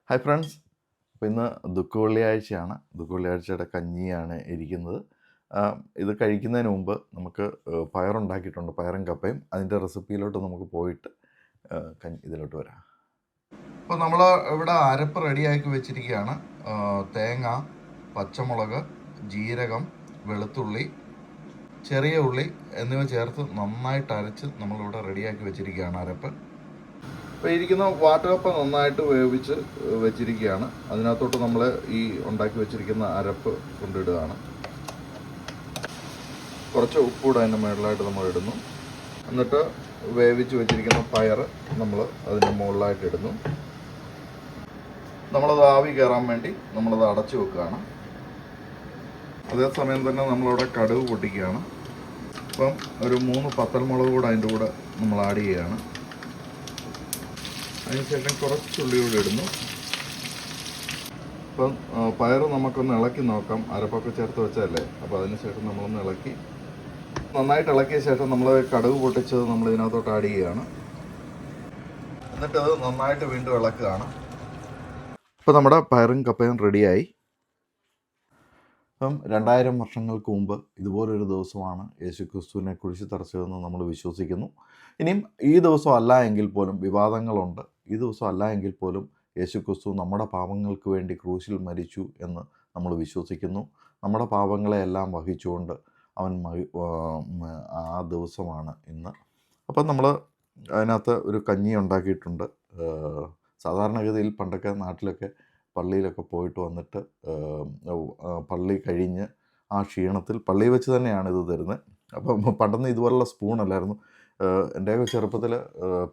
Hi friends, അപ്പോൾ ഇന്ന് ദുഃഖവെള്ളിയാഴ്ചയാണ്. ദുഃഖവെള്ളിയാഴ്ചയുടെ കഞ്ഞിയാണ് ഇരിക്കുന്നത്. ഇത് കഴിക്കുന്നതിന് മുമ്പ് നമുക്ക് പയറുണ്ടാക്കിയിട്ടുണ്ട്, പയറും കപ്പയും. അതിൻ്റെ റെസിപ്പിയിലോട്ട് നമുക്ക് പോയിട്ട് ഇതിലോട്ട് വരാം. അപ്പോൾ നമ്മൾ ഇവിടെ അരപ്പ് റെഡിയാക്കി വെച്ചിരിക്കുകയാണ്. തേങ്ങ, പച്ചമുളക്, ജീരകം, വെളുത്തുള്ളി, ചെറിയ ഉള്ളി എന്നിവ ചേർത്ത് നന്നായിട്ട് അരച്ച് നമ്മളിവിടെ റെഡിയാക്കി വെച്ചിരിക്കുകയാണ് അരപ്പ്. അപ്പോൾ ഇരിക്കുന്ന വാട്ടുകപ്പ നന്നായിട്ട് വേവിച്ച് വെച്ചിരിക്കുകയാണ്. അതിനകത്തോട്ട് നമ്മൾ ഈ ഉണ്ടാക്കി വെച്ചിരിക്കുന്ന അരപ്പ് കൊണ്ടിടുകയാണ്. കുറച്ച് ഉപ്പൂടെ അതിൻ്റെ മുകളിലായിട്ട് നമ്മൾ ഇടുന്നു. എന്നിട്ട് വേവിച്ച് വെച്ചിരിക്കുന്ന പയർ നമ്മൾ അതിൻ്റെ മുകളിലായിട്ട് ഇടുന്നു. നമ്മളത് ആവി കയറാൻ വേണ്ടി നമ്മളത് അടച്ചു വെക്കുകയാണ്. അതേസമയം തന്നെ നമ്മളിവിടെ കടുക് പൊട്ടിക്കുകയാണ്. അപ്പം ഒരു 3 പത്തൽമുളക് കൂടെ അതിൻ്റെ കൂടെ നമ്മൾ ആഡ് ചെയ്യുകയാണ്. അതിനുശേഷം കുറച്ചുള്ളി കൂടി ഇടുന്നു. അപ്പം പയർ നമുക്കൊന്ന് ഇളക്കി നോക്കാം. അരപ്പൊക്കെ ചേർത്ത് വെച്ചതല്ലേ, അപ്പോൾ അതിനുശേഷം നമ്മളൊന്ന് ഇളക്കി നന്നായിട്ട് ഇളക്കിയ ശേഷം നമ്മൾ കടുക് പൊട്ടിച്ചത് നമ്മൾ ഇതിനകത്തോട്ട് ആഡ് ചെയ്യുകയാണ്. എന്നിട്ടത് നന്നായിട്ട് വീണ്ടും ഇളക്കുകയാണ്. ഇപ്പോൾ നമ്മുടെ പയറും കപ്പയും റെഡിയായി. അപ്പം 2000 വർഷങ്ങൾക്ക് മുമ്പ് ഇതുപോലൊരു ദിവസമാണ് യേശുക്രിസ്തുവിനെ കുരിശിൽ തറച്ചതെന്ന് നമ്മൾ വിശ്വസിക്കുന്നു. ഇനിയും ഈ ദിവസം അല്ല എങ്കിൽ പോലും വിവാദങ്ങളുണ്ട്. ഈ ദിവസം അല്ല എങ്കിൽ പോലും യേശുക്രിസ്തു നമ്മുടെ പാപങ്ങൾക്ക് വേണ്ടി ക്രൂശിൽ മരിച്ചു എന്ന് നമ്മൾ വിശ്വസിക്കുന്നു. നമ്മുടെ പാപങ്ങളെയെല്ലാം വഹിച്ചുകൊണ്ട് അവൻ ആ ദിവസമാണ് ഇന്ന്. അപ്പം നമ്മൾ അതിനകത്ത് ഒരു കഞ്ഞി ഉണ്ടാക്കിയിട്ടുണ്ട്. സാധാരണഗതിയിൽ പണ്ടൊക്കെ നാട്ടിലൊക്കെ പള്ളിയിലൊക്കെ പോയിട്ട് വന്നിട്ട് പള്ളി കഴിഞ്ഞ് ആ ക്ഷീണത്തിൽ പള്ളിയിൽ വെച്ച് തന്നെയാണ് ഇത് തരുന്നത്. അപ്പം പണ്ടൊന്നും ഇതുപോലുള്ള സ്പൂണല്ലായിരുന്നു. എൻ്റെയൊക്കെ ചെറുപ്പത്തിൽ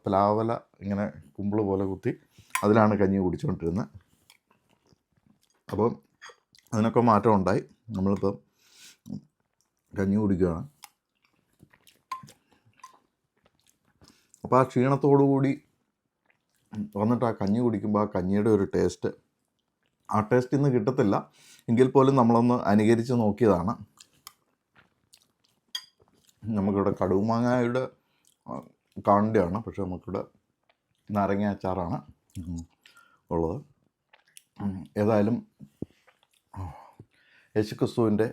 പ്ലാവല ഇങ്ങനെ കുമ്പിൾ പോലെ കുത്തി അതിലാണ് കഞ്ഞി കുടിച്ചുകൊണ്ടിരുന്നത്. അപ്പം അതിനൊക്കെ മാറ്റം ഉണ്ടായി. നമ്മളിപ്പം കഞ്ഞി കുടിക്കുകയാണ്. അപ്പോൾ ആ ക്ഷീണത്തോടു കൂടി വന്നിട്ട് ആ കഞ്ഞി കുടിക്കുമ്പോൾ ആ കഞ്ഞിയുടെ ഒരു ടേസ്റ്റ്, ആ ടേസ്റ്റ് ഇന്ന് കിട്ടത്തില്ല. എങ്കിൽ പോലും നമ്മളൊന്ന് അനുകരിച്ച് നോക്കിയതാണ്. നമുക്കിവിടെ കടുമാങ്ങയുടെ കാണ്ടിയാണ്, പക്ഷെ നമുക്കിവിടെ നാരങ്ങ അച്ചാറാണ് ഉള്ളത്. ഏതായാലും യേശുക്രിസ്തുവിൻ്റെ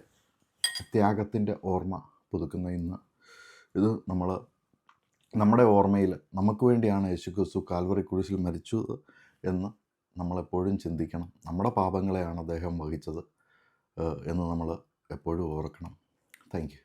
ത്യാഗത്തിൻ്റെ ഓർമ്മ പുതുക്കുന്ന ഇന്ന് ഇത് നമ്മുടെ ഓർമ്മയിൽ നമുക്ക് വേണ്ടിയാണ് യേശുക്രിസ്തു കാൽവറി കുരിശിൽ മരിച്ചത് എന്ന് നമ്മളെപ്പോഴും ചിന്തിക്കണം. നമ്മുടെ പാപങ്ങളെയാണ് അദ്ദേഹം വഹിച്ചത് എന്ന് നമ്മൾ എപ്പോഴും ഓർക്കണം. Thank you.